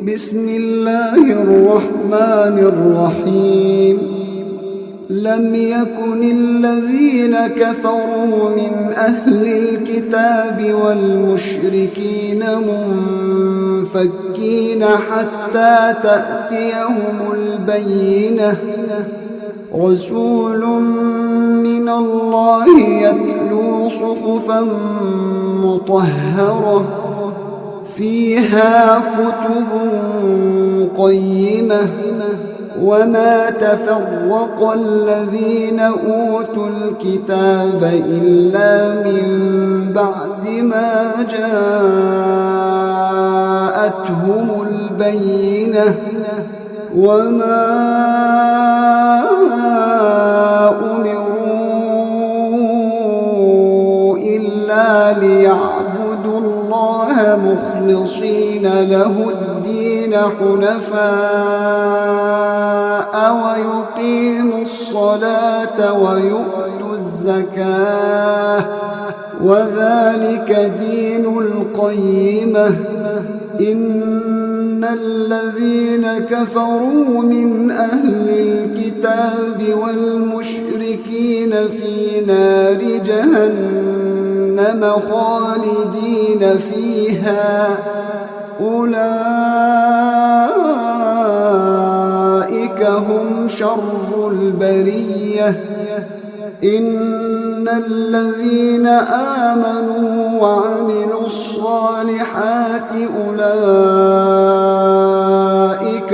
بسم الله الرحمن الرحيم لم يكن الذين كفروا من أهل الكتاب والمشركين منفكين حتى تأتيهم البينة رسول من الله يتلو صحفا مطهرة فيها كتب قيمة وما تفرق الذين أوتوا الكتاب إلا من بعد ما جاءتهم البينة وما أمروا إلا ليعبدوا الله مخلصين له الدين حنفاء ويقيموا الصلاة ويؤتوا الزكاة وذلك دين القيمة إن الذين كفروا من أهل الكتاب والمشركين في نار جهنم خالدين فيها أولئك هم شر البرية إن الذين آمنوا وعملوا الصالحات أولئك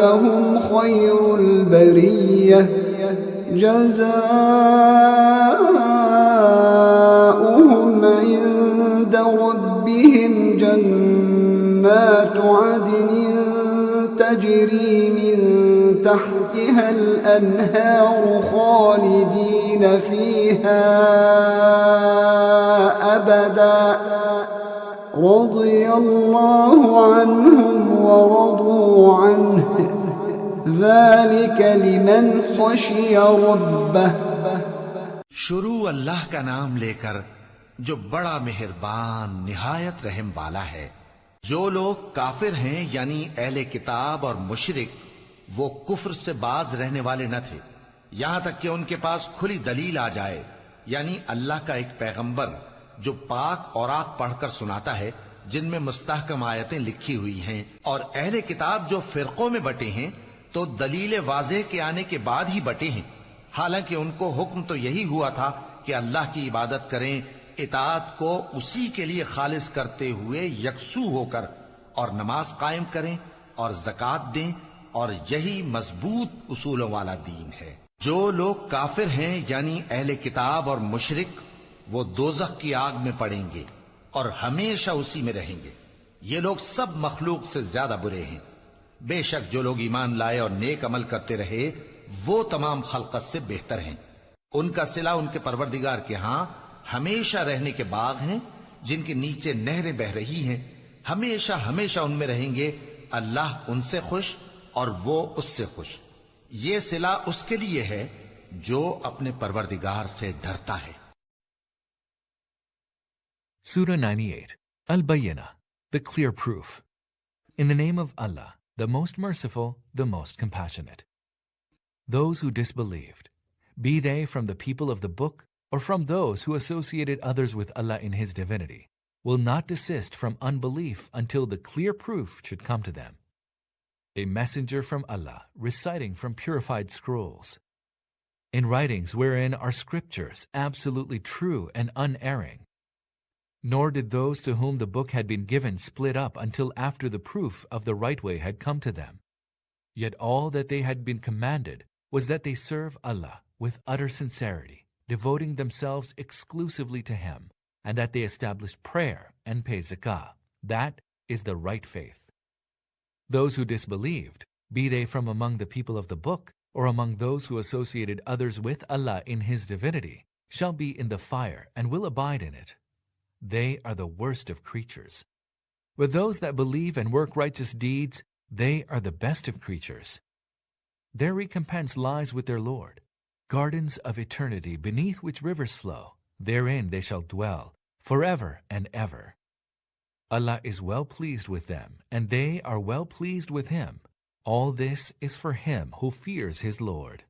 هم خير البرية جزاؤهم عند ربهم جنات عدن تجري من تحتها الأنهار خالدين فيها أبدا رضي الله عنهم ورضوا عنه ذلك لمن خشي ربه शुरू अल्लाह का नाम लेकर जो बड़ा मेहरबान निहायत रहम वाला है। जो लोग काफिर हैं यानी अहले किताब और मुशरिक वो कुफ्र से बाज रहने वाले न थे यहां तक कि उनके पास खुली दलील आ जाए यानी अल्लाह का एक पैगंबर जो पाक औराक पढ़कर सुनाता है जिनमें मुस्तहकम आयतें लिखी हुई हैं। और अहले किताब जो फिरकों में बटे हैं तो दलील वाज़ेह के आने के बाद ही बटे हैं। हालांकि उनको हुक्म तो यही हुआ था कि अल्लाह की इबादत करें, इताअत को उसी के लिए खालिस करते हुए यकसू होकर, और नमाज कायम करें और ज़कात दें, और यही मजबूत उसूलों वाला दीन है। जो लोग काफिर हैं यानी अहले किताब और मुशरिक वो दोज़ख की आग में पड़ेंगे और हमेशा उसी में रहेंगे। ये लोग सब मखलूक से ज्यादा बुरे हैं। बेशक जो लोग ईमान लाए और नेक अमल करते रहे वो तमाम खल्कत से बेहतर हैं। उनका सिला उनके परवरदिगार के यहां हमेशा रहने के बाग हैं जिनके नीचे नहरें बह रही हैं। हमेशा हमेशा उनमें रहेंगे। अल्लाह उनसे खुश और वो उससे खुश। ये सिला उसके लिए है जो अपने परवरदिगार से डरता है। Surah 98 Al-Bayyinah, the clear proof. In the name of Allah, the most merciful, the most compassionate. Those who disbelieved, be they from the people of the book or from those who associated others with Allah in His divinity, will not desist from unbelief until the clear proof should come to them. A messenger from Allah reciting from purified scrolls, in writings wherein are scriptures absolutely true and unerring. Nor did those to whom the book had been given split up until after the proof of the right way had come to them. Yet all that they had been commanded was that they serve Allah with utter sincerity, devoting themselves exclusively to Him, and that they establish prayer and pay zakah. That is the right faith. Those who disbelieved, be they from among the people of the book or among those who associated others with Allah in His divinity, shall be in the fire and will abide in it. They are the worst of creatures. With those that believe and work righteous deeds, they are the best of creatures. Their recompense lies with their Lord, gardens of eternity beneath which rivers flow. Therein they shall dwell forever and ever. Allah is well pleased with them, and they are well pleased with Him. All this is for him who fears his Lord.